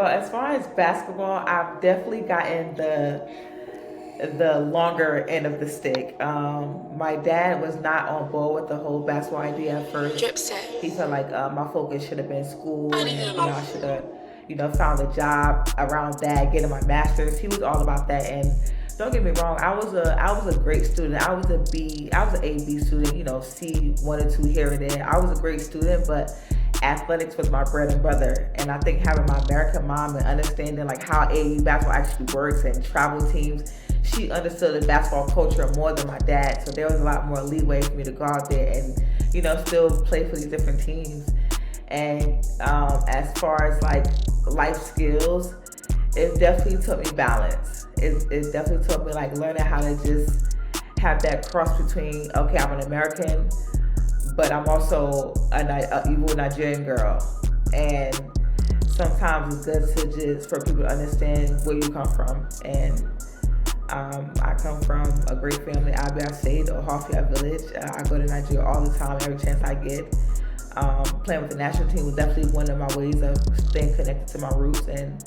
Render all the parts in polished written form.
Well, as far as basketball, I've definitely gotten the longer end of the stick. My dad was not on board with the whole basketball idea at first. Drip set. He felt like my focus should have been school, I and didn't know. I should have, found a job around that, getting my master's. He was all about that, and don't get me wrong, I was a great student. I was an A B student. C 1 or 2 here and there. I was a great student, but athletics was my bread and butter. And I think having my American mom and understanding like how AAU basketball actually works and travel teams, she understood the basketball culture more than my dad. So there was a lot more leeway for me to go out there and, still play for these different teams. And as far as like life skills, it definitely taught me balance. It definitely taught me like learning how to just have that cross between, okay, I'm an American, but I'm also a evil Nigerian girl. And sometimes it's good to just for people to understand where you come from. And I come from a great family, Abia State or Hafia Village. I go to Nigeria all the time, every chance I get. Playing with the national team was definitely one of my ways of staying connected to my roots. And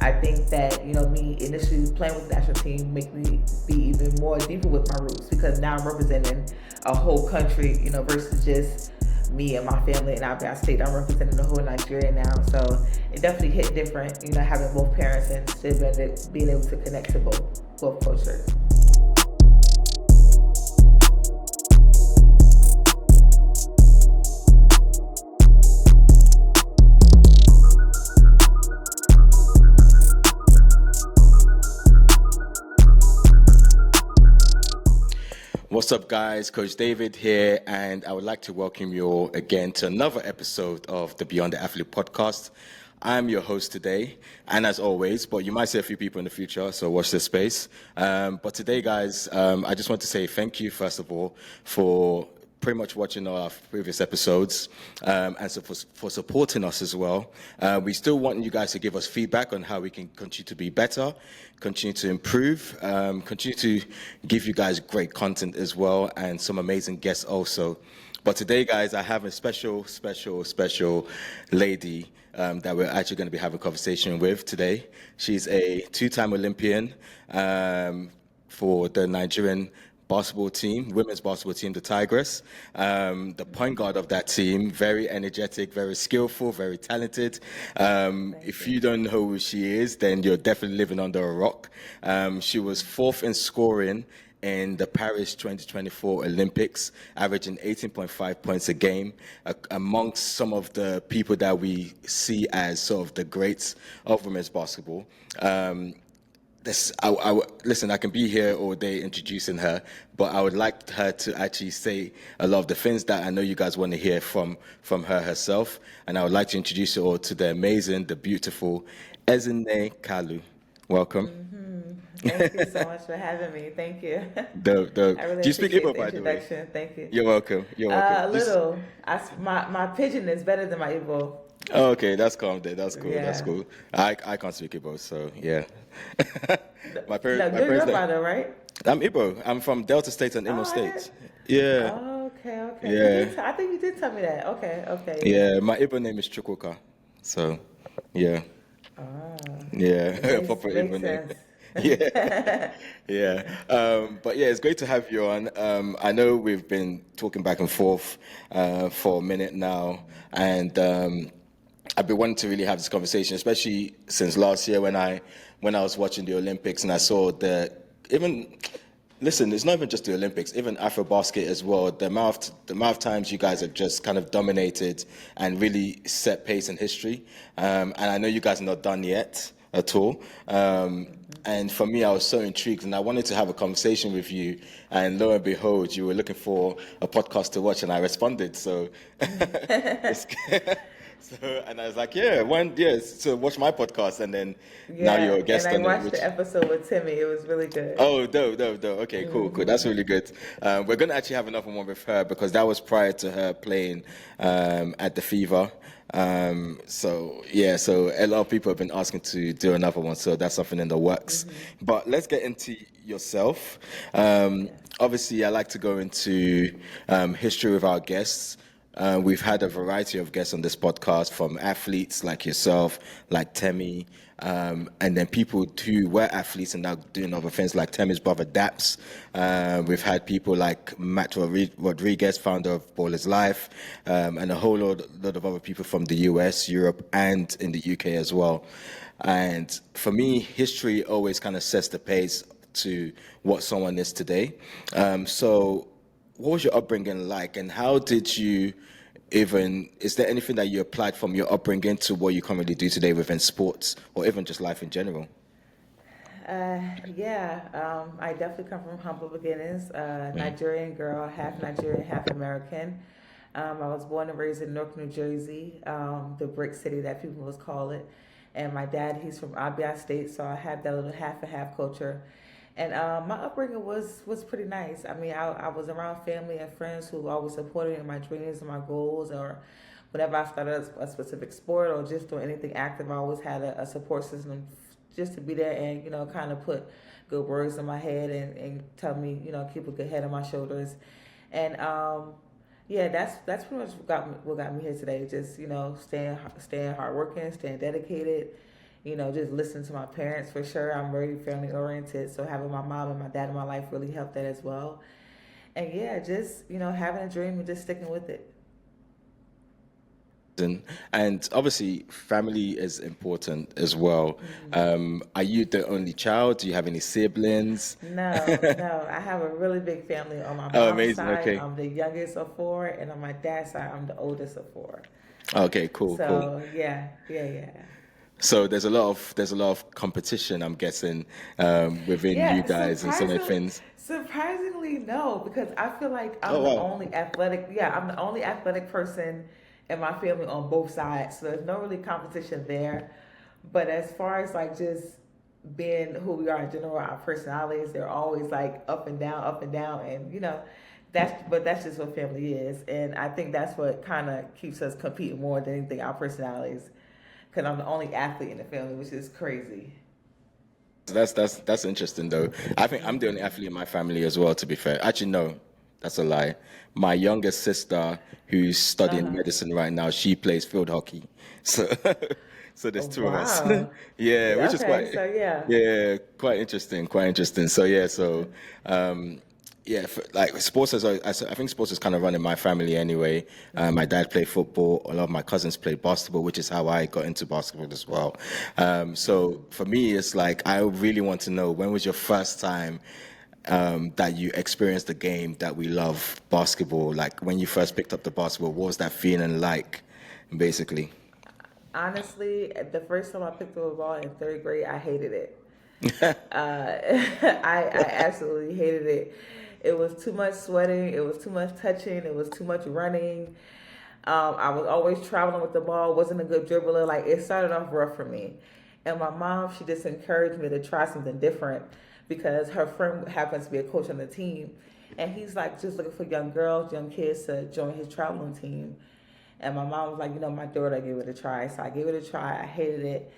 I think that, me initially playing with the national team make me be even more deeper with my roots, because now I'm representing a whole country, versus just me and my family in Abia State. I'm representing the whole Nigeria now. So it definitely hit different, having both parents and still being able to connect to both cultures. What's up, guys? Coach David here, and I would like to welcome you all again to another episode of the Beyond the Athlete podcast. I'm your host today, and as always, but you might see a few people in the future, so watch this space. But today, guys, I just want to say thank you, first of all, for pretty much watching our previous episodes and so for supporting us as well. We still want you guys to give us feedback on how we can continue to be better, continue to improve, continue to give you guys great content as well, and some amazing guests also. But today, guys, I have a special lady that we're actually going to be having a conversation with today. She's a 2-time Olympian for the Nigerian basketball team, women's basketball team, the Dtigress. The point guard of that team, very energetic, very skillful, very talented. If you don't know who she is, then you're definitely living under a rock. She was 4th in scoring in the Paris 2024 Olympics, averaging 18.5 points a game, amongst some of the people that we see as sort of the greats of women's basketball. Listen, I can be here all day introducing her, but I would like her to actually say a lot of the things that I know you guys want to hear from her herself. And I would like to introduce you all to the amazing, the beautiful Ezinne Kalu. Welcome. Mm-hmm. Thank you so much for having me. Thank you. I really Do you speak Igbo, by the way? Thank you. You're welcome. A little. My pidgin is better than my Igbo. Oh, okay, that's calm then. That's cool. Yeah. That's cool. I can't speak Igbo, so yeah. my parents. You're brother, right? I'm Igbo. I'm from Delta State and Imo State. Yeah. Oh, okay. Yeah. I think you did tell me that. Okay. Yeah, my Igbo name is Chukwuka. So, yeah. Oh. Yeah. Proper Igbo name. Yeah. But yeah, it's great to have you on. I know we've been talking back and forth for a minute now, and I've been wanting to really have this conversation, especially since last year when I was watching the Olympics and I saw listen, it's not even just the Olympics, even Afrobasket as well. The amount of times you guys have just kind of dominated and really set pace in history. And I know you guys are not done yet at all. And for me, I was so intrigued and I wanted to have a conversation with you. And lo and behold, you were looking for a podcast to watch and I responded. So, and I was like, so watch my podcast. And then now you're a guest on it. And I watched the episode with Timmy. It was really good. Oh, dope. Okay, cool. That's really good. We're going to actually have another one with her because that was prior to her playing at the Fever. So a lot of people have been asking to do another one, so that's something in the works. But let's get into yourself. Obviously, I like to go into history with our guests. We've had a variety of guests on this podcast, from athletes like yourself, like Temi, and then people who were athletes and now doing other things, like Temi's brother Daps. We've had people like Matt Rodriguez, founder of Ballers Life, and a whole lot of other people from the US, Europe, and in the UK as well. And for me, history always kind of sets the pace to what someone is today. So what was your upbringing like, and how did you is there anything that you applied from your upbringing to what you currently do today within sports or even just life in general? I definitely come from humble beginnings. Nigerian girl, half Nigerian, half American. I was born and raised in Newark, New Jersey, the brick city that people would call it. And my dad, he's from Abia State, so I have that little half and half culture. And my upbringing was pretty nice. I mean, I was around family and friends who always supported me in my dreams and my goals, or whenever I started a specific sport or just doing anything active, I always had a support system just to be there and, kind of put good words in my head and tell me, keep a good head on my shoulders. And that's pretty much what got me here today. Just, staying hardworking, staying dedicated. Just listen to my parents for sure. I'm very family oriented, so having my mom and my dad in my life really helped that as well. And just having a dream and just sticking with it. And obviously, family is important as well. Are you the only child? Do you have any siblings? No. I have a really big family on my Oh, mom's amazing. side. Okay. I'm the youngest of four, and on my dad's side, I'm the oldest of four. Okay, cool. So yeah. So there's a lot of competition, I'm guessing, within you guys and some of the things. Surprisingly, no, because I feel like I'm Oh, the wow. only athletic. Yeah, I'm the only athletic person in my family on both sides. So there's no really competition there. But as far as like just being who we are in general, our personalities, they're always like up and down, and that's just what family is. And I think that's what kind of keeps us competing more than anything, our personalities. Because I'm the only athlete in the family, which is crazy. That's interesting though. I think I'm the only athlete in my family as well, to be fair. Actually, no, that's a lie. My youngest sister, who's studying medicine right now, she plays field hockey. So so there's two of us. Wow. Yeah, which is Okay, so yeah. quite interesting. Like sports I think sports is kind of run in my family anyway. My dad played football. A lot of my cousins played basketball, which is how I got into basketball as well. So for me, it's like I really want to know, when was your first time that you experienced the game that we love, basketball? Like when you first picked up the basketball, what was that feeling like, basically? Honestly, the first time I picked up a ball in third grade, I hated it. I absolutely hated it. It was too much sweating. It was too much touching. It was too much running. I was always traveling with the ball. Wasn't a good dribbler. Like, it started off rough for me. And my mom, she just encouraged me to try something different because her friend happens to be a coach on the team. And he's like just looking for young girls, young kids to join his traveling team. And my mom was like, my daughter, gave it a try. So I gave it a try. I hated it.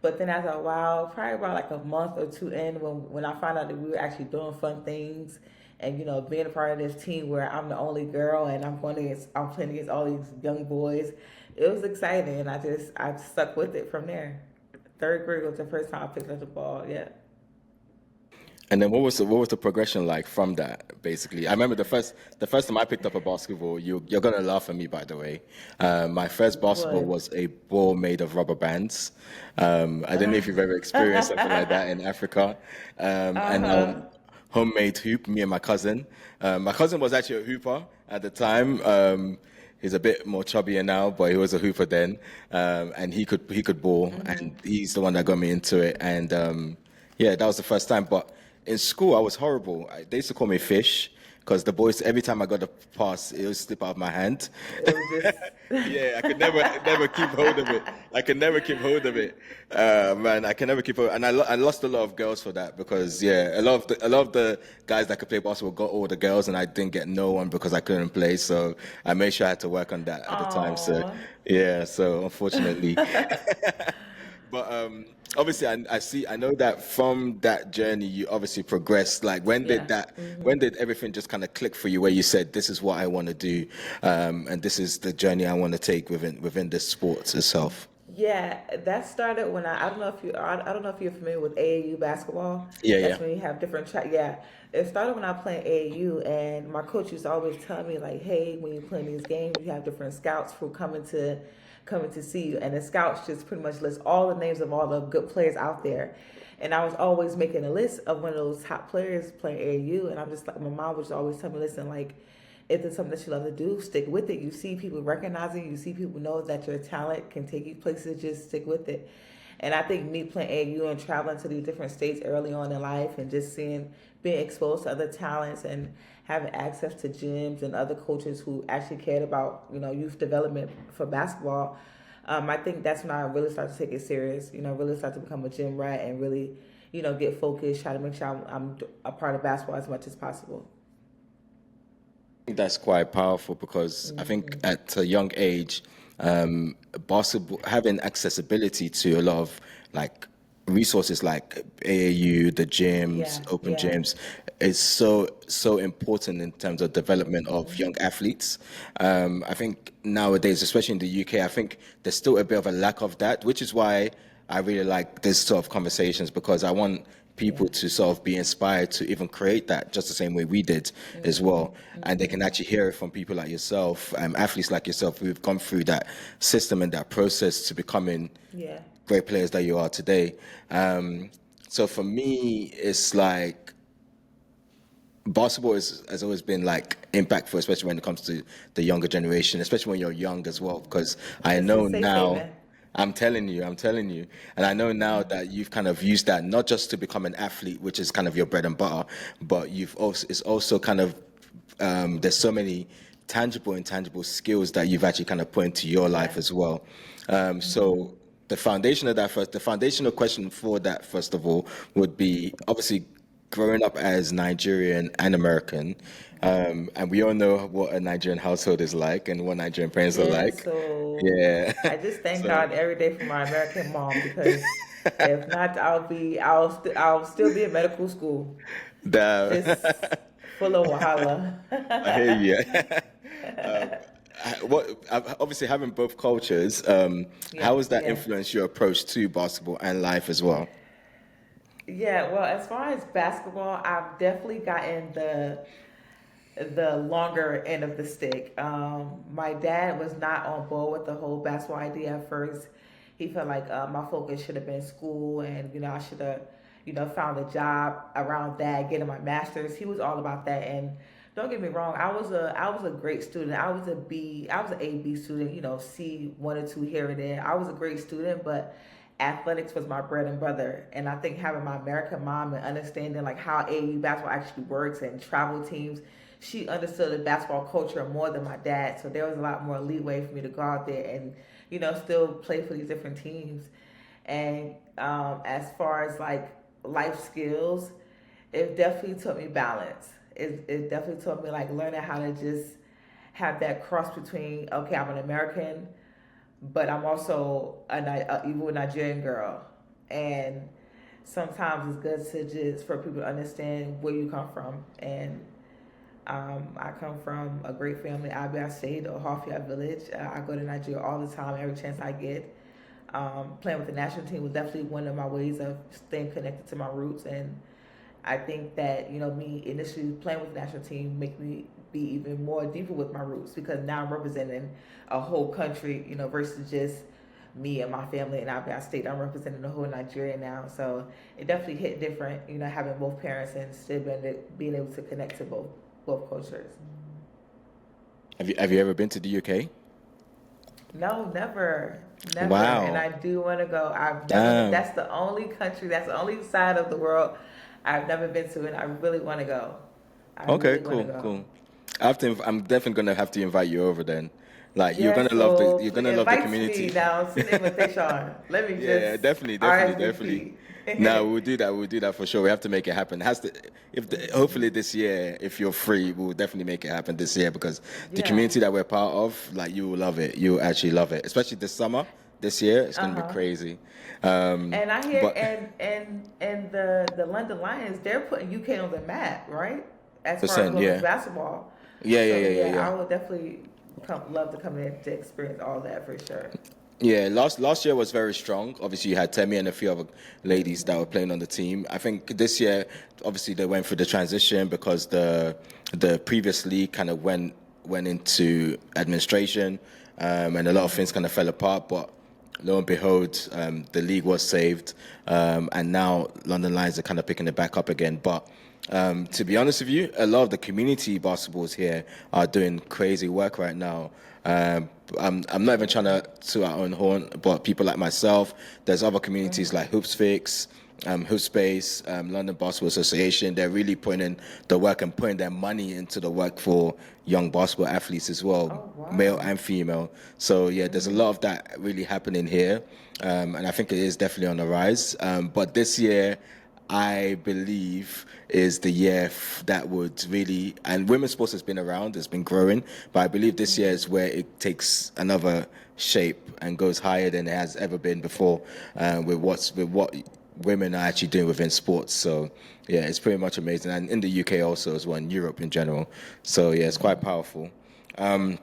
But then after a while, probably about like a month or two in, when I found out that we were actually doing fun things and, being a part of this team where I'm the only girl and I'm playing against all these young boys, it was exciting. And I stuck with it from there. Third grade was the first time I picked up the ball, yeah. And then what was the progression like from that, basically? I remember the first time I picked up a basketball, you're gonna laugh at me, by the way. My first basketball was a ball made of rubber bands. I don't know if you've ever experienced something like that in Africa. Homemade hoop, me and my cousin. My cousin was actually a hooper at the time. He's a bit more chubbier now, but he was a hooper then. And he could ball, and he's the one that got me into it. And that was the first time. But in school, I was horrible. They used to call me Fish because the boys, every time I got a pass, it would slip out of my hand. It was just... Yeah, I could never keep hold of it. Man, I can never keep hold. And I lost a lot of girls for that because a lot of the guys that could play basketball got all the girls, and I didn't get no one because I couldn't play. So I made sure I had to work on that at the time. So so unfortunately. But obviously, I know that from that journey, you obviously progressed. Like, Yeah. when did everything just kind of click for you, where you said, "This is what I want to do, and this is the journey I want to take within this sports itself." Yeah, that started when I don't know if I don't know if you're familiar with AAU basketball. Yeah, That's yeah. when you have different track. Yeah, it started when I played AAU, and my coach used to always tell me like, "Hey, when you play these games, you have different scouts who coming to see you, and the scouts just pretty much list all the names of all the good players out there." And I was always making a list of one of those top players playing AAU, and I'm just like, my mom would just always tell me, "Listen, like, if it's something that you love to do, stick with it. You see people recognizing you, see people know that your talent can take you places, just stick with it." And I think me playing AU and traveling to these different states early on in life and just being exposed to other talents and having access to gyms and other coaches who actually cared about, youth development for basketball, I think that's when I really started to take it serious, really start to become a gym rat and really, get focused, try to make sure I'm a part of basketball as much as possible. Think that's quite powerful because I think at a young age, basketball having accessibility to a lot of like resources like AAU, the gyms, Yeah, open yeah. gyms, is so important in terms of development of young athletes. I think nowadays, especially in the UK, I think there's still a bit of a lack of that, which is why I really like this sort of conversations because I want Yeah. people to sort of be inspired to even create that just the same way we did as well. And they can actually hear it from people like yourself, athletes like yourself who've gone through that system and that process to becoming Yeah. great players that you are today. So for me, it's like basketball has always been like impactful, especially when it comes to the younger generation, especially when you're young as well. Because I It's a know safe now, haven. I'm telling you, and I know now that you've kind of used that not just to become an athlete, which is kind of your bread and butter, but it's also kind of there's so many tangible, intangible skills that you've actually kind of put into your Yeah. life as well. So the foundational question for that, first of all, would be obviously growing up as Nigerian and American, and we all know what a Nigerian household is like and what Nigerian parents are Yeah, like. so Yeah. I just thank So God every day for my American mom because if not, I'll still be in medical school, just that full of wahala. I hear you. um, obviously having both cultures, Yeah, how has that yeah. influenced your approach to basketball and life as well? Yeah, well, as far as basketball, I've definitely gotten the longer end of the stick. My dad was not on board with the whole basketball idea at first. He felt like my focus should have been school, and I should have, found a job around that, getting my master's. He was all about that, and don't get me wrong, I was a great student. I was an A B student. C one or two here and there. I was a great student, but athletics was my bread and butter. And I think having my American mom and understanding like how AAU basketball actually works and travel teams, she understood the basketball culture more than my dad. So there was a lot more leeway for me to go out there and, still play for these different teams. And as far as like life skills, it definitely taught me balance. It definitely taught me like learning how to just have that cross between, okay, I'm an American, but I'm also even a Nigerian girl, and sometimes it's good to just for people to understand where you come from. And I come from a great family, Abia State or Hafia Village. I go to Nigeria all the time, every chance I get. Playing with the national team was definitely one of my ways of staying connected to my roots, and I think that me initially playing with the national team make me be even more deeper with my roots because now I'm representing a whole country, versus just me and my family in Abia State. I'm representing the whole Nigeria now, so it definitely hit different, having both parents and still being able to connect to both cultures. Have you ever been to the UK? No, never, never. And Wow. I do want to go. I've never been. Damn. That's the only country. That's the only side of the world I've never been to, and I really want to go. I Okay, really want to cool, go. cool. I'm definitely gonna have to invite you over then. Like Yeah, so you're gonna love the invite me community. now. Send the invitation. Let me Yeah, just definitely. RSVP. No, we'll do that. We'll do that for sure. We have to make it happen. It has to, hopefully this year, if you're free, we'll definitely make it happen this year because the Yeah. community that we're part of, like you will love it. You will actually love it, especially this summer. this year. It's going to be Uh-huh. crazy. And I hear But and the London Lions, they're putting UK on the map, right? As far as percent, women's yeah, basketball. yeah, yeah, So yeah, yeah, yeah, yeah. I would definitely love to come in to experience all that for sure. Yeah, last year was very strong. Obviously, you had Temi and a few other ladies that were playing on the team. I think this year, obviously, they went through the transition because the previous league kind of went into administration, and a lot of things kind of fell apart. But lo and behold, the league was saved, and now London Lions are kind of picking it back up again. But to be honest with you, a lot of the community basketballs here are doing crazy work right now. I'm not even trying to toot our own horn, but people like myself, there's other communities like Hoops Fix, Hoopspace, London Basketball Association. They're really putting in the work and putting their money into the work for young basketball athletes as well, Oh male wow. and female. So yeah, there's a lot of that really happening here, and I think it is definitely on the rise. But this year, I believe is the year that would really, and women's sports has been around, it's been growing, but I believe this year is where it takes another shape and goes higher than it has ever been before, with what women are actually doing within sports. So yeah, it's pretty much amazing, and in the UK also as well, in Europe in general. So yeah, it's quite powerful. Um, Yeah,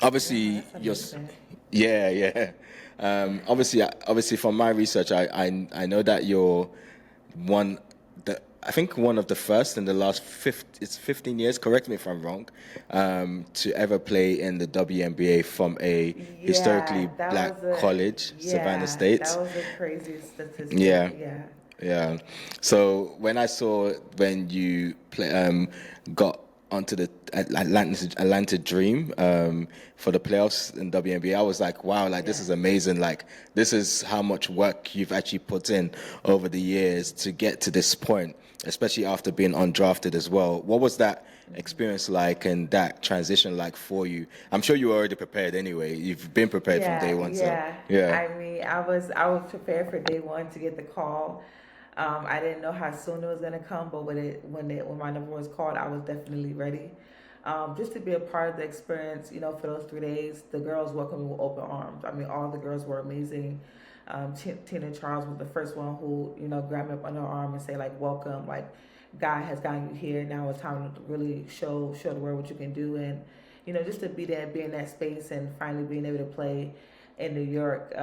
obviously, that's you're, amazing. yeah, yeah. Obviously, from my research, I know that you're one I think one of the first in the last 15 years, correct me if I'm wrong, to ever play in the WNBA from a historically Yeah, that black was a college, Savannah yeah, that State. was a crazy statistic. Yeah, Yeah. yeah. So when I saw when you got onto the Atlanta Dream for the playoffs in WNBA, I was like, wow, like this Yeah. is amazing. Like this is how much work you've actually put in over the years to get to this point, especially after being undrafted as well. What was that experience like and that transition like for you? I'm sure you were already prepared anyway. You've been prepared from day Yeah, one, so yeah. yeah. I mean, I was prepared for day one to get the call. I didn't know how soon it was gonna come, but when my number was called, I was definitely ready. Just to be a part of the experience, for those 3 days, the girls welcomed me with open arms. I mean, all the girls were amazing. Tina Charles was the first one who, grabbed me up under her arm and say like, "Welcome, like, God has gotten you here. Now it's time to really show the world what you can do." And just to be there, be in that space, and finally being able to play in New York,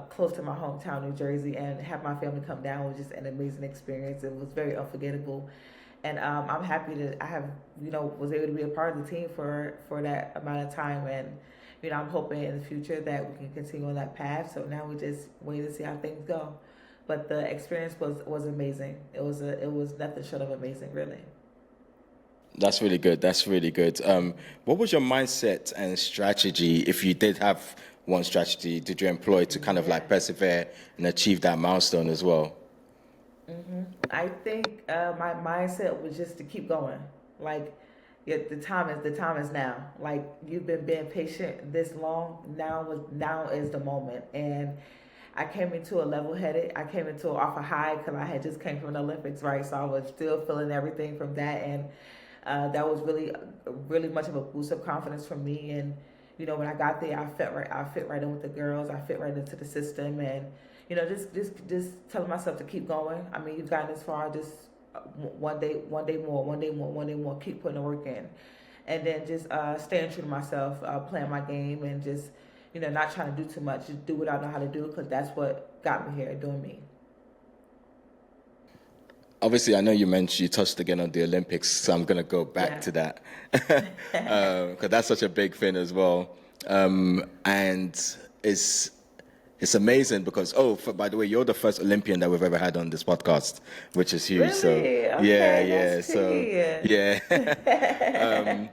close to my hometown, New Jersey, and have my family come down was just an amazing experience. It was very unforgettable, and I'm happy that I have, was able to be a part of the team for that amount of time. And I'm hoping in the future that we can continue on that path. So now we just wait to see how things go. But the experience was amazing. It was nothing short of amazing, really. That's really good. That's really good. What was your mindset and strategy, if you did have one strategy, did you employ to kind of Yeah. like persevere and achieve that milestone as well? I think my mindset was just to keep going. Like, yeah, the time is now. Like, you've been being patient this long. Now is the moment. And I came into a level headed. I came into it off a high because I had just came from the Olympics, right? So I was still feeling everything from that, and that was really much of a boost of confidence for me. And when I got there, I fit right in with the girls. I fit right into the system, and just telling myself to keep going. I mean, you've gotten this far. Just one day more, one day more, one day more. Keep putting the work in, and then just staying true to myself, playing my game, and just not trying to do too much. Just do what I know how to do because that's what got me here, doing me. Obviously, I know you touched again on the Olympics, so I'm going to go back Yeah. to that because that's such a big thing as well. And it's amazing because, by the way, you're the first Olympian that we've ever had on this podcast, which is huge. So, Really? yeah, Okay, yeah. that's to So, hear. yeah.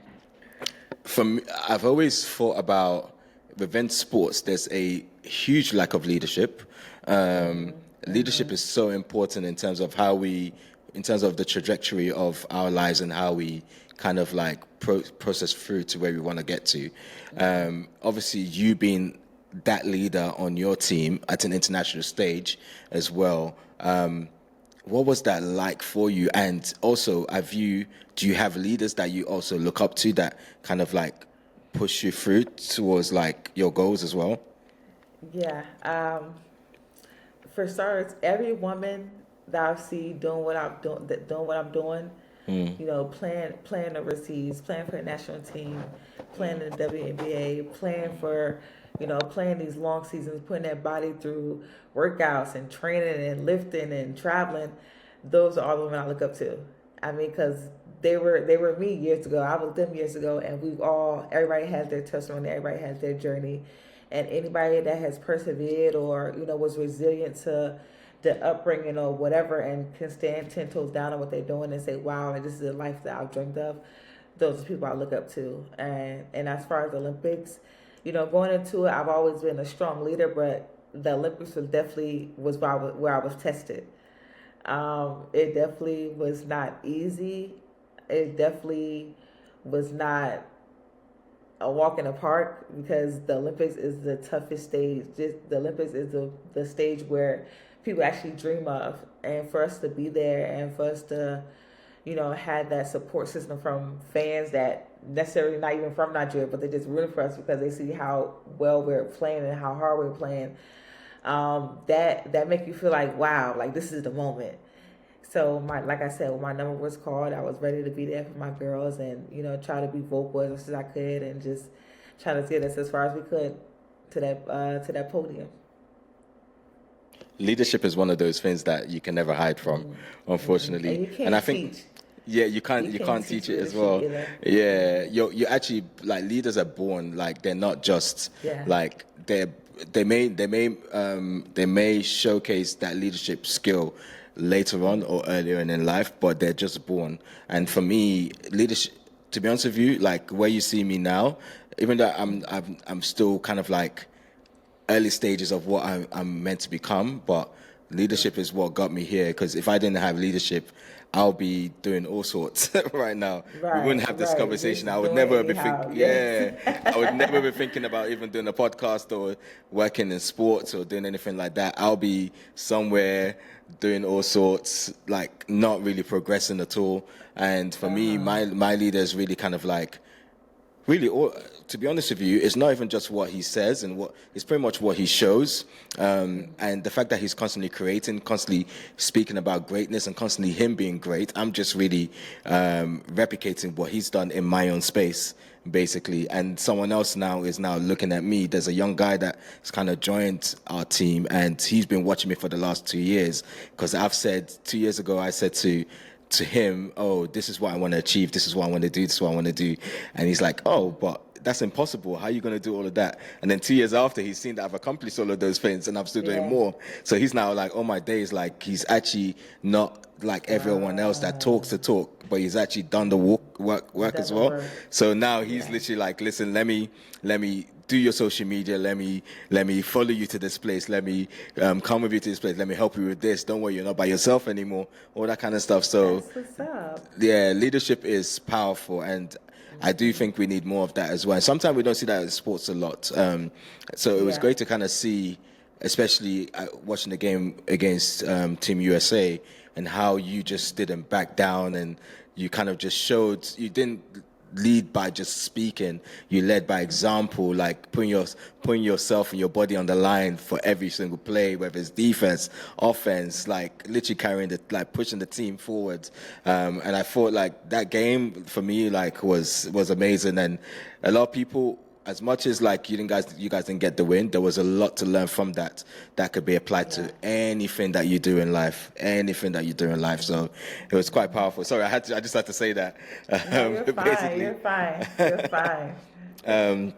I've always thought about within sports, there's a huge lack of leadership. Leadership is so important in terms of in terms of the trajectory of our lives and how we kind of like process through to where we want to get to. Obviously, you being that leader on your team at an international stage as well. What was that like for you? And also, do you have leaders that you also look up to that kind of like push you through towards like your goals as well? Yeah. For starters, every woman that I see doing what I'm doing, doing what I'm doing, Mm, playing overseas, playing for the national team, playing in the WNBA, playing for, playing these long seasons, putting their body through workouts and training and lifting and traveling. Those are all the women I look up to. I mean, because they were me years ago. I was them years ago, and everybody has their testimony, everybody has their journey, and anybody that has persevered or was resilient to the upbringing or whatever and can stand 10 toes down on what they're doing and say, wow, like, this is a life that I've dreamed of. Those are people I look up to. And as far as the Olympics, going into it, I've always been a strong leader, but the Olympics was where I was tested. It definitely was not easy. It definitely was not a walk in the park because the Olympics is the toughest stage. The Olympics is the stage where people actually dream of, and for us to be there and for us to, have that support system from fans that necessarily not even from Nigeria, but they just rooting for us because they see how well we're playing and how hard we're playing. That make you feel like, wow, like this is the moment. So like I said, when my number was called, I was ready to be there for my girls and try to be vocal as much as I could and just try to get us as far as we could to that podium. leadership is one of those things that you can never hide from, unfortunately. And you can't And I think, teach. yeah, you can't teach it as well. Either. Yeah, you actually, like, leaders are born, like, they're not just Yeah. like they may showcase that leadership skill later on or earlier in life, but they're just born. And for me, leadership, to be honest with you, like where you see me now, even though I'm still kind of like early stages of what I'm meant to become, but leadership is what got me here. Because if I didn't have leadership, I'll be doing all sorts right now. We wouldn't have this conversation. I would never be I would never be thinking about even doing a podcast or working in sports or doing anything like that. I'll be somewhere doing all sorts, like not really progressing at all. And for me, my leader is really kind of like, really, to be honest with you, it's not even just what he says and it's pretty much what he shows. And the fact that he's constantly creating, constantly speaking about greatness and constantly him being great, I'm just really replicating what he's done in my own space, basically. And someone else now is now looking at me. There's a young guy that's kind of joined our team and he's been watching me for the last 2 years because I've said 2 years ago, I said to him, oh, this is what I want to achieve, this is what I want to do, this is what I want to do. And he's like, oh, but that's impossible. How are you going to do all of that? And then 2 years after, he's seen that I've accomplished all of those things and I'm still doing more. So he's now like, oh my days, like he's actually not like everyone else that talks the talk, but he's actually done the work as well. So now he's literally like, listen, let me do your social media. Let me follow you to this place. Let me come with you to this place. Let me help you with this. Don't worry, you're not by yourself anymore. All that kind of stuff. So that's what's up. Yeah, leadership is powerful, and I do think we need more of that as well. And sometimes we don't see that in sports a lot. So it was great to kind of see, especially watching the game against Team USA, and how you just didn't back down, and you kind of just showed you didn't lead by just speaking. You led by example, like putting yourself and your body on the line for every single play, whether it's defense, offense, like literally pushing the team forward. And I thought like that game for me like was amazing, and a lot of people, as much as like you guys didn't get the win, there was a lot to learn from that could be applied to anything that you do in life. So it was quite powerful. Sorry, I just had to say that. No, you're fine.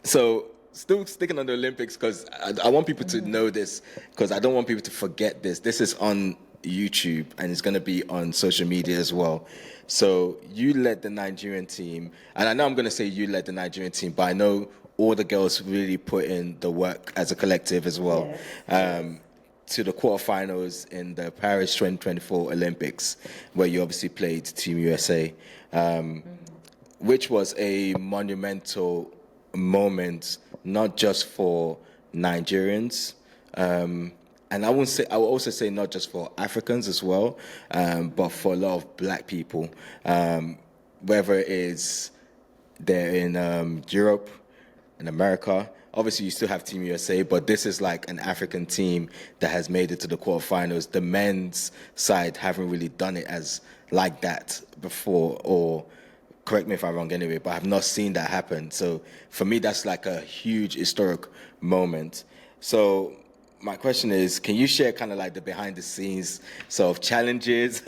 So still sticking on the Olympics, because I want people to know this, because I don't want people to forget this. This is on YouTube and it's going to be on social media as well. So you led the Nigerian team, and I know I'm going to say you led the Nigerian team, but I know all the girls really put in the work as a collective as well. To the quarterfinals in the Paris 2024 Olympics, where you obviously played Team USA, which was a monumental moment, not just for Nigerians, and I will also say not just for Africans as well, but for a lot of Black people, whether it is they're in Europe, in America, obviously you still have Team USA, but this is like an African team that has made it to the quarterfinals. The men's side haven't really done it as like that before, or correct me if I'm wrong anyway, but I've not seen that happen. So for me, that's like a huge historic moment. So my question is, can you share kind of like the behind the scenes sort of challenges,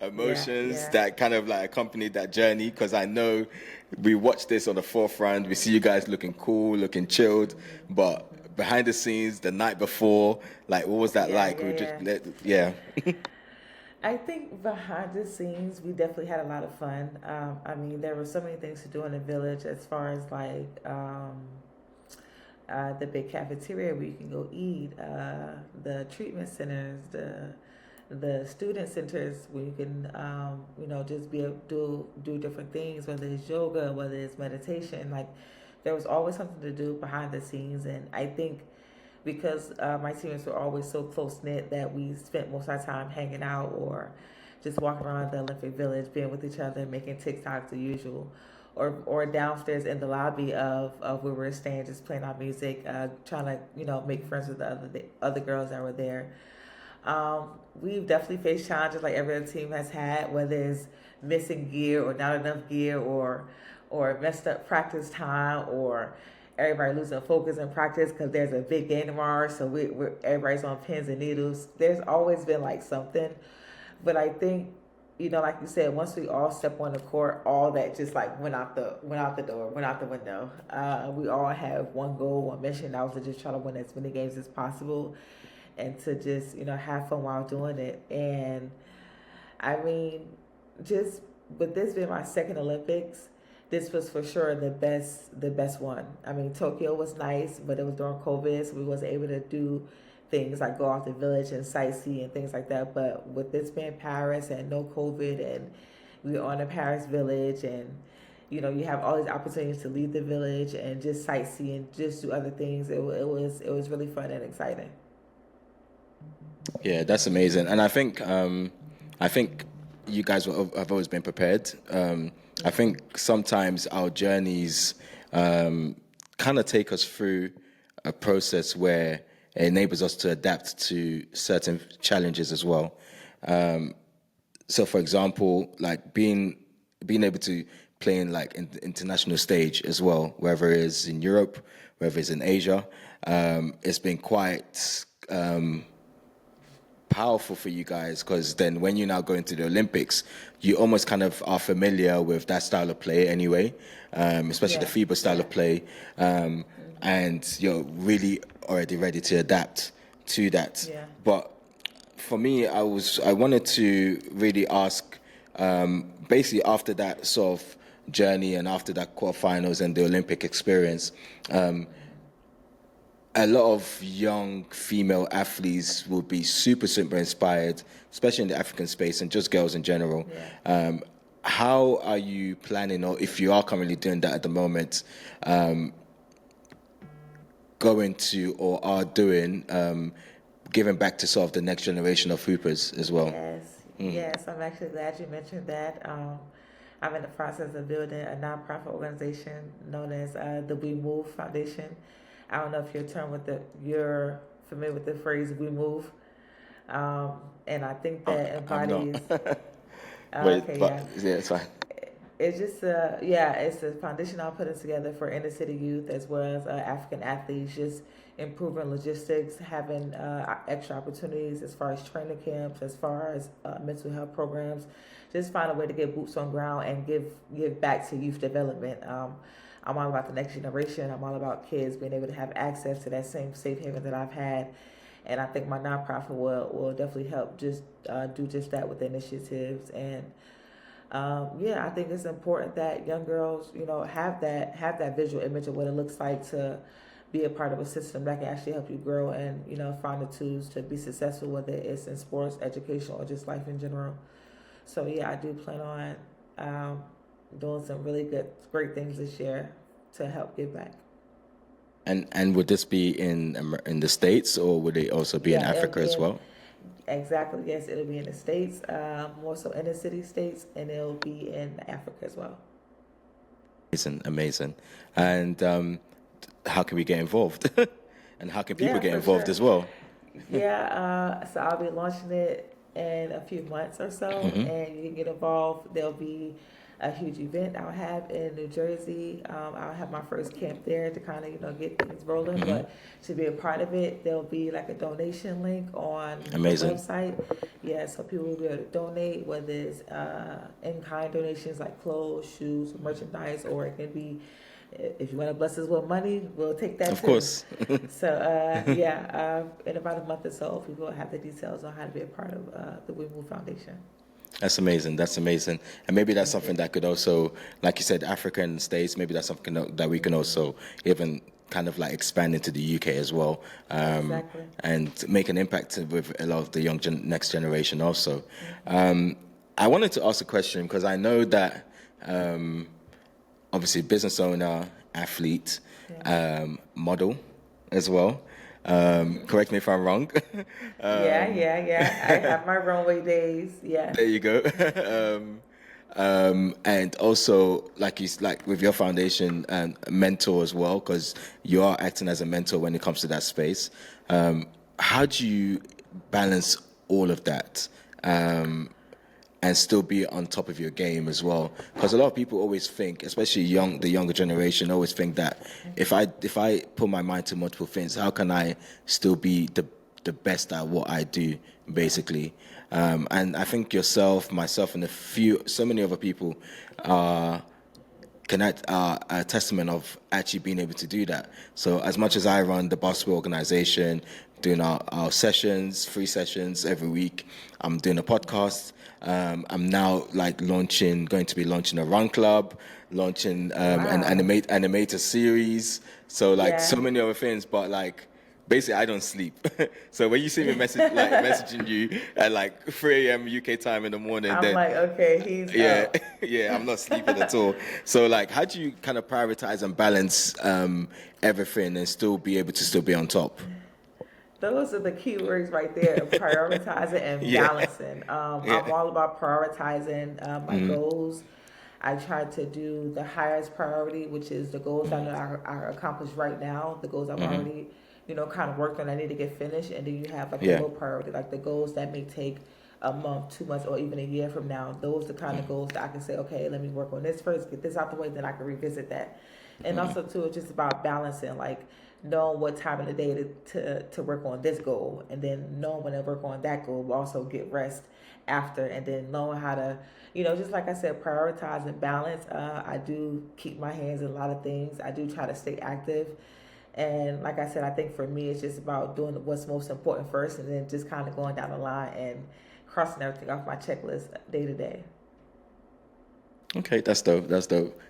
emotions that kind of like accompanied that journey? Because I know we watch this on the forefront, we see you guys looking cool, looking chilled, but behind the scenes, the night before, like what was that like? I think behind the scenes, we definitely had a lot of fun. I mean, there were so many things to do in the village as far as like the big cafeteria where you can go eat, the treatment centers, the student centers where you can just be able to do different things, whether it's yoga, whether it's meditation. Like there was always something to do behind the scenes, and I think because my teammates were always so close knit that we spent most of our time hanging out or just walking around the Olympic Village, being with each other, making TikToks the usual, or downstairs in the lobby of where we were staying, just playing our music, trying to make friends with the other girls that were there. We've definitely faced challenges like every other team has had, whether it's missing gear or not enough gear, or messed up practice time, or everybody losing focus in practice because there's a big game tomorrow, so everybody's on pins and needles. There's always been like something, but I think like you said, once we all step on the court, all that just like went out the door, went out the window. We all have one goal, one mission. That was to just try to win as many games as possible, and to just have fun while doing it. And I mean, just with this being my second Olympics, this was for sure the best one. I mean, Tokyo was nice, but it was during COVID, so we wasn't able to do things like go out the village and sightsee and things like that. But with this being Paris and no COVID, and we were on the Paris village, and you have all these opportunities to leave the village and just sightsee and just do other things. It was really fun and exciting. Yeah, that's amazing, and I think you guys have always been prepared. I think sometimes our journeys kind of take us through a process where it enables us to adapt to certain challenges as well. So, for example, like being able to play in like international stage as well, whether it's in Europe, whether it's in Asia, it's been quite powerful for you guys, because then when you now go into the Olympics, you almost kind of are familiar with that style of play anyway, especially the FIBA style of play, and you're really already ready to adapt to that. Yeah. But for me, I wanted to really ask, basically after that sort of journey and after that quarterfinals and the Olympic experience, a lot of young female athletes will be super, super inspired, especially in the African space and just girls in general. Yeah. How are you planning, or if you are currently doing that at the moment, going to or are doing, giving back to sort of the next generation of hoopers as well? Yes, I'm actually glad you mentioned that. I'm in the process of building a nonprofit organization known as the We Move Foundation. I don't know if you're familiar with the phrase "we move," and I think that embodies. It's fine. It's just it's a foundation I'm putting together for inner city youth as well as African athletes, just improving logistics, having extra opportunities as far as training camps, as far as mental health programs, just find a way to get boots on ground and give back to youth development. I'm all about the next generation. I'm all about kids being able to have access to that same safe haven that I've had. And I think my nonprofit will definitely help just do just that with initiatives. And I think it's important that young girls, have that visual image of what it looks like to be a part of a system that can actually help you grow and, find the tools to be successful, whether it's in sports, education, or just life in general. So I do plan on doing some really great things this year to help give back. And would this be in the States, or would it also be in Africa as well? Exactly, yes, it'll be in the States, more so in the city states, and it'll be in Africa as well. Amazing. And how can we get involved? And how can people Yeah, get for involved sure. as well? Yeah, so I'll be launching it in a few months or so, and you can get involved. There'll be a huge event I'll have in New Jersey. I'll have my first camp there to kind of, get things rolling. But to be a part of it, there'll be like a donation link on the Amazing. website. Yeah, so people will be able to donate, whether it's in-kind donations like clothes, shoes, merchandise, or it can be if you want to bless us with money, we'll take that Of too. course. So in about a month or so, people will have the details on how to be a part of the We Move Foundation. That's amazing. That's amazing. And maybe that's something that could also, like you said, African states, maybe that's something that we can also even kind of like expand into the UK as well, Exactly. and make an impact with a lot of the young next generation also. I wanted to ask a question because I know that obviously business owner, athlete, model as well. Correct me if I'm wrong. Yeah. I have my runway days. Yeah. There you go. And also, like with your foundation, mentor as well, because you are acting as a mentor when it comes to that space. How do you balance all of that and still be on top of your game as well? Because a lot of people always think, especially the younger generation, always think that if I put my mind to multiple things, how can I still be the best at what I do, basically? And I think yourself, myself, and so many other people are a testament of actually being able to do that. So as much as I run the basketball organization, doing our sessions, free sessions every week, I'm doing a podcast. I'm now going to be launching a run club, launching an animator series. So so many other things, but basically I don't sleep. So when you see me messaging you at 3 a.m. UK time in the morning, I'm then okay, he's out. yeah, I'm not sleeping at all. So how do you kind of prioritize and balance everything and still be able to still be on top? Those are the key words right there, prioritizing and balancing. I'm all about prioritizing my goals. I try to do the highest priority, which is the goals I know I accomplish right now, the goals I've already, kind of worked on, I need to get finished. And then you have the low priority, like the goals that may take a month, 2 months, or even a year from now. Those are the kind of goals that I can say, okay, let me work on this first, get this out the way, then I can revisit that. And also too, it's just about balancing, knowing what time of the day to work on this goal, and then knowing when to work on that goal, but also get rest after, and then knowing how to, just like I said, prioritize and balance. I do keep my hands in a lot of things. I do try to stay active. And like I said, I think for me, it's just about doing what's most important first, and then just kind of going down the line and crossing everything off my checklist day to day. Okay, that's dope.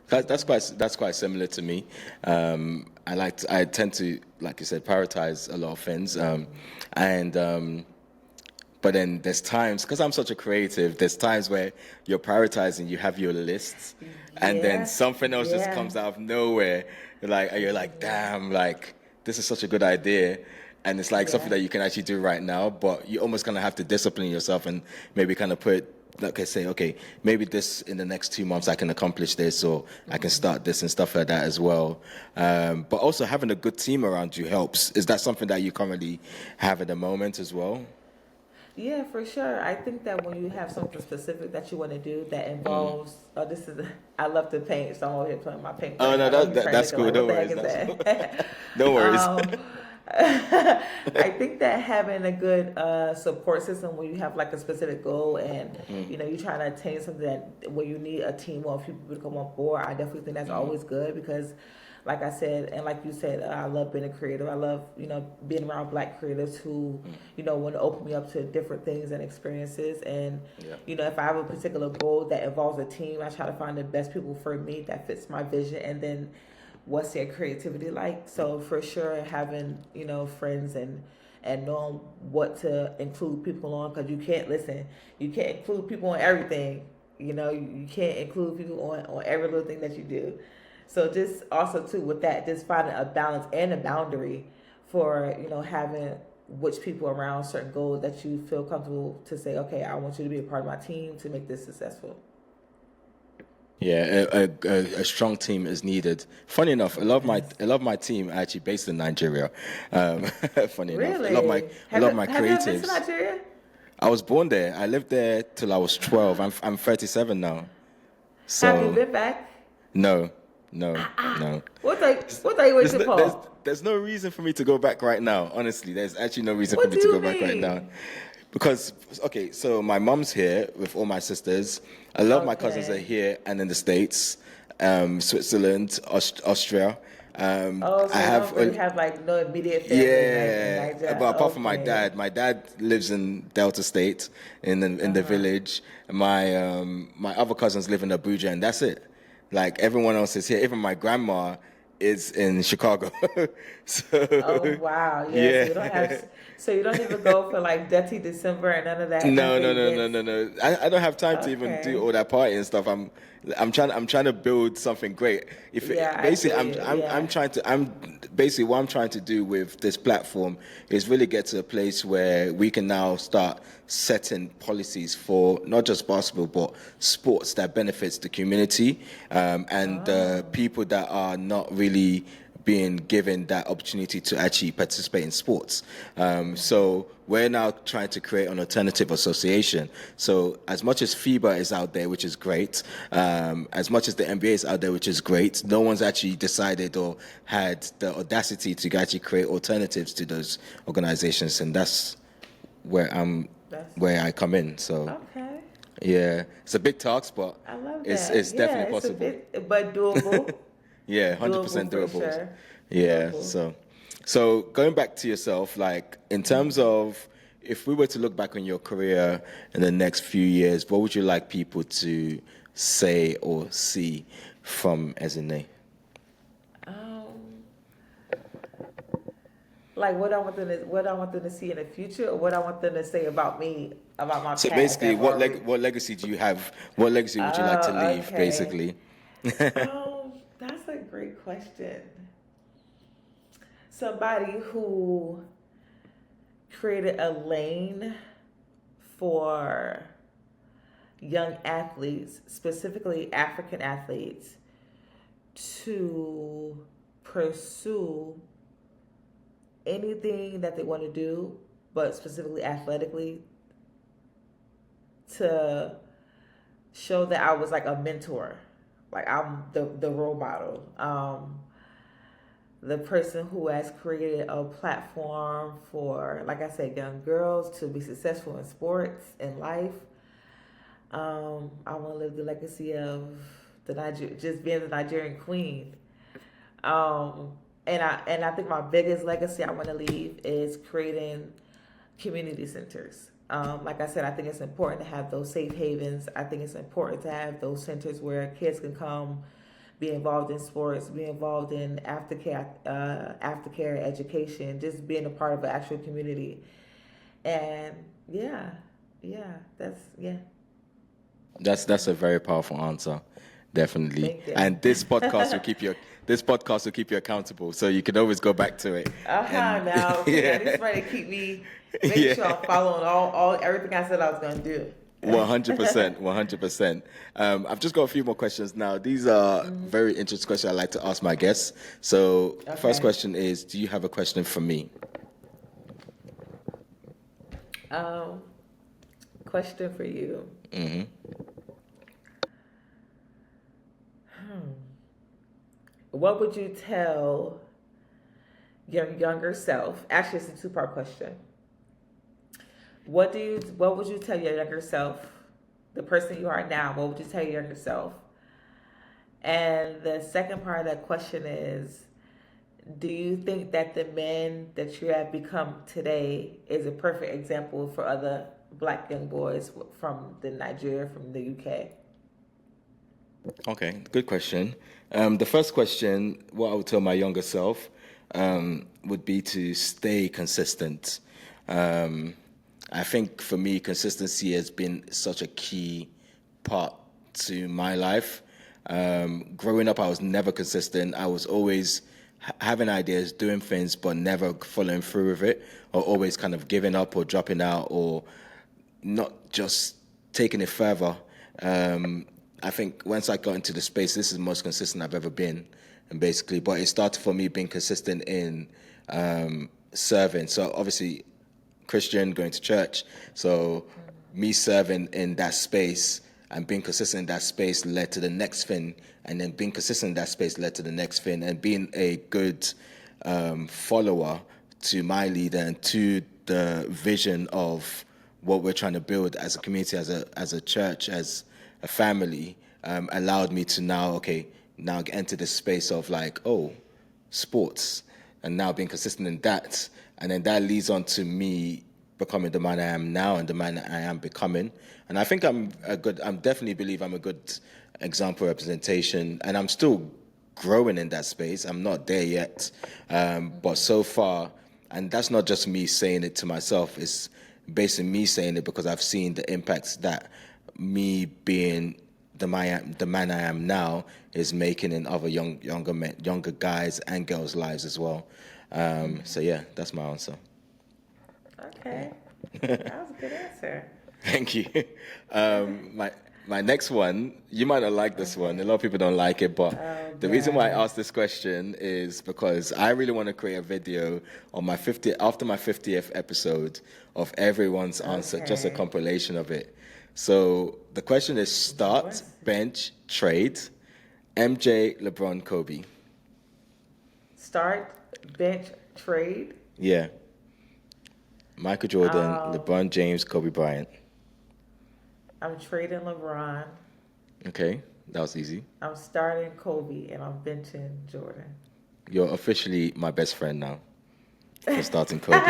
That's quite similar to me. I tend to, like you said, prioritize a lot of things, but then there's times, because I'm such a creative, there's times where you're prioritizing, you have your lists, and then something else just comes out of nowhere. You're like, damn, this is such a good idea. And it's something that you can actually do right now, but you almost kind of have to discipline yourself and maybe kind of say, maybe this in the next 2 months I can accomplish this, or I can start this and stuff like that as well. But also having a good team around you helps. Is that something that you currently have at the moment as well? Yeah, for sure. I think that when you have something specific that you want to do that involves, I love to paint, so I'm over here playing my paint. Oh no, that's cool. Don't worry. Don't worry. I think that having a good support system when you have a specific goal, and you're trying to attain something that where you need a team of people to come on board, I definitely think that's always good, because like I said, and like you said, I love being a creative. I love, being around Black creatives who, want to open me up to different things and experiences. And, if I have a particular goal that involves a team, I try to find the best people for me that fits my vision, and then what's their creativity like. So for sure, having, friends and knowing what to include people on, because you can't include people on everything. You can't include people on every little thing that you do. So just also too with that, just finding a balance and a boundary for, having which people around certain goals that you feel comfortable to say, okay, I want you to be a part of my team to make this successful. Yeah, a strong team is needed. Funny enough, Yes. a lot of my team are actually based in Nigeria. Um, funny enough, Really? a lot of my Have you ever been to creatives. Nigeria? I was born there. I lived there till I was 12. I'm 37 now. Have you So been back? no, no, no. What are you There's waiting no, for? there's no reason for me to go back right now. Honestly, there's actually no reason for What me do to go you back right now. mean? Because, okay, so my mom's here with all my sisters. A lot of my cousins are Okay. here and in the States, Switzerland, Austria. Oh, I so you have, don't really have like no immediate family in yeah, Nigeria. but apart from Okay. my dad lives in Delta State in the Uh-huh. village. My other cousins live in Abuja, and that's it. Like everyone else is here. Even my grandma is in Chicago. Oh So wow. Yeah. yeah. So you don't even go for like Dirty December and none of No, the no, no, no, events. no, no. I don't have time to even do Okay. all that party and stuff. I'm trying to build something great. If Yeah, I basically feel you. I'm Yeah. trying to I'm basically what I'm trying to do with this platform is really get to a place where we can now start setting policies for not just basketball but sports that benefits the community and Oh. people that are not really being given that opportunity to actually participate in sports. So we're now trying to create an alternative association. So as much as FIBA is out there, which is great, as much as the NBA is out there, which is great, no one's actually decided or had the audacity to actually create alternatives to those organizations, and that's where That's where I come in. So okay. yeah, it's a big task, but I love it's that. Yeah, definitely it's a possible. bit but doable. Yeah, Doable 100% for doable. sure. Yeah, Doable. so going back to yourself, like in terms of if we were to look back on your career in the next few years, what would you like people to say or see from Ezinne? Um, like what I want them to see in the future, or what I want them to say about me, about my So past basically, that were. what legacy do you have? What legacy would you like to Oh, leave, okay. basically? That's a great question. Somebody who created a lane for young athletes, specifically African athletes, to pursue anything that they want to do, but specifically athletically, to show that I was like a mentor, like I'm the role model, the person who has created a platform for, like I said, young girls to be successful in sports and life. I want to live the legacy of just being the Nigerian queen. Um, and I think my biggest legacy I want to leave is creating community centers. Like I said, I think it's important to have those safe havens. I think it's important to have those centers where kids can come, be involved in sports, be involved in aftercare education, just being a part of an actual community. And yeah, yeah. That's a very powerful answer, definitely. Thank you. And this podcast will keep you accountable, so you can always go back to it. And Now, okay, now this yeah, is trying to keep me, make sure yeah, I'm following all everything I said I was gonna do. 100%, 100%. I've just got a few more questions now. These are very interesting questions I like to ask my guests. So, first Okay. question is, do you have a question for me? Um, Question for you. What would you tell your younger self? Actually, it's a two-part question. What would you tell your younger self, the person you are now, what would you tell your younger self? And the second part of that question is, do you think that the men that you have become today is a perfect example for other black young boys from Nigeria, from the UK? Okay, good question. The first question, what I would tell my younger self, would be to stay consistent. Um, I think for me, consistency has been such a key part to my life. Growing up, I was never consistent. I was always having ideas, doing things, but never following through with it, or always kind of giving up or dropping out, or not just taking it further. I think once I got into the space, this is the most consistent I've ever been, and basically, but it started for me being consistent in serving. So obviously, Christian, going to church. So me serving in that space and being consistent in that space led to the next thing, and then being consistent in that space led to the next thing, and being a good follower to my leader and to the vision of what we're trying to build as a community, as a church, as a family, allowed me to now enter this space of like, sports, and now being consistent in that. And then that leads on to me becoming the man I am now and the man I am becoming. And I think definitely believe I'm a good example representation, and I'm still growing in that space. I'm not there yet. But so far, and that's not just me saying it to myself, it's basically me saying it because I've seen the impacts that me being the man I am now is making in other younger guys and girls' lives as well. So yeah, that's my answer. Okay, that was a good answer. Thank you. My next one, you might not like this one. A lot of people don't like it, but the reason why I asked this question is because I really want to create a video on after my 50th episode of everyone's answer, just a compilation of it. So the question is: start, bench, trade, MJ, LeBron, Kobe. Start, bench, trade? Yeah. Michael Jordan, LeBron James, Kobe Bryant. I'm trading LeBron. Okay, that was easy. I'm starting Kobe, and I'm benching Jordan. You're officially my best friend now for starting Kobe.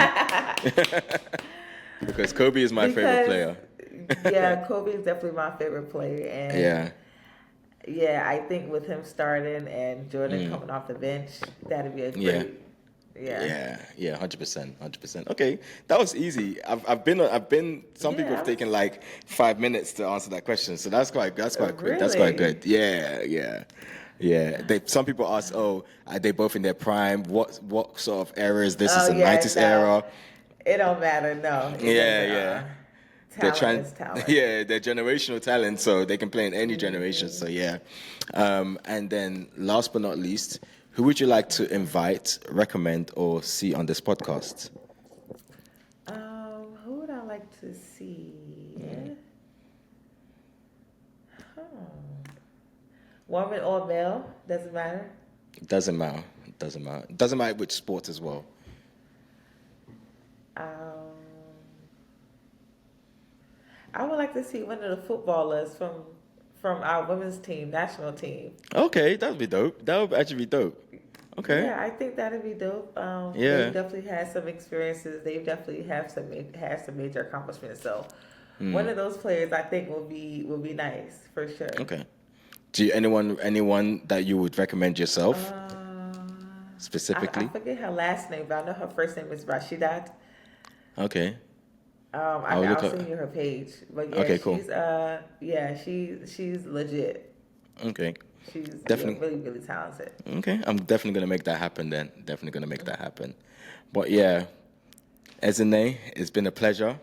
Because Kobe is my favorite player. Yeah, Kobe is definitely my favorite player. And yeah, I think with him starting and Jordan coming off the bench, that'd be a great. Yeah, 100%. Okay, that was easy. I've been. Some people have taken like 5 minutes to answer that question, so that's quite quick. Really? That's quite good. Yeah. Some people ask, are they both in their prime? What sort of era is this? Is the 90s era? It don't matter. No. Talent is talent. Yeah, they're generational talent, so they can play in any generation. So yeah. And then last but not least, who would you like to invite, recommend, or see on this podcast? Who would I like to see? Woman or male? Doesn't matter. Doesn't matter. Doesn't matter which sport as well. I would like to see one of the footballers from our women's team, national team. Okay, that would be dope. That would actually be dope. Okay. Yeah, I think that'd be dope. They've definitely had some experiences. They've definitely had some major accomplishments. So one of those players I think will be nice for sure. Okay. Do you anyone that you would recommend yourself specifically? I forget her last name, but I know her first name is Rashidat. Okay. I'll send you her page. But yeah, okay, cool. She's legit. Okay. She's definitely really, really talented. Okay, I'm definitely gonna make that happen then. Definitely gonna make that happen. But yeah, Ezinne, it's been a pleasure.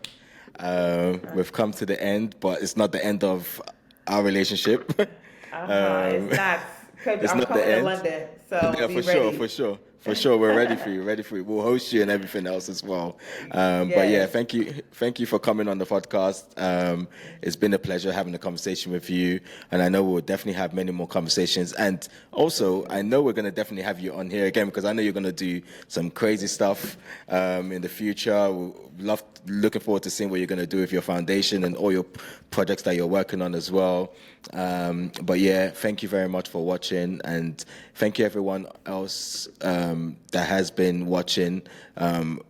We've come to the end, but it's not the end of our relationship. It's not. It's I'm not coming the end. to London, so yeah, be for ready. sure. For sure, we're ready for you. We'll host you and everything else as well. But yeah, thank you for coming on the podcast. It's been a pleasure having a conversation with you, and I know we'll definitely have many more conversations. And also, I know we're going to definitely have you on here again because I know you're going to do some crazy stuff in the future. Looking forward to seeing what you're going to do with your foundation and all your projects that you're working on as well. But yeah, thank you very much for watching, and thank you everyone else that has been watching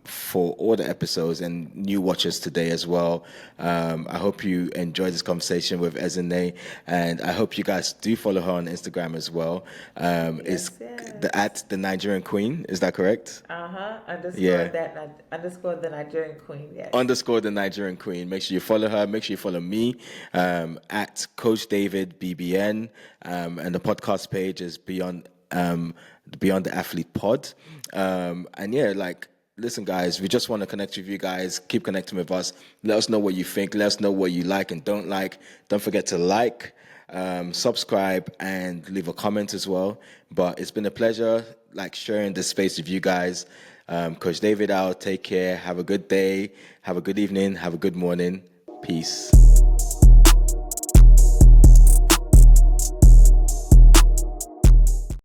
for all the episodes and new watchers today as well. I hope you enjoyed this conversation with Ezinne, and I hope you guys do follow her on Instagram as well. It's at the Nigerian Queen. Is that correct? Underscore the Nigerian Queen. Yes. Underscore the Nigerian Queen. Make sure you follow her. Make sure you follow me at Coach David BBN, and the podcast page is Beyond the Athlete Pod. And yeah, listen, guys, we just want to connect with you guys. Keep connecting with us. Let us know what you think. Let us know what you like and don't like. Don't forget to like, subscribe and leave a comment as well. But it's been a pleasure sharing this space with you guys. Coach David out. Take care. Have a good day. Have a good evening. Have a good morning. Peace.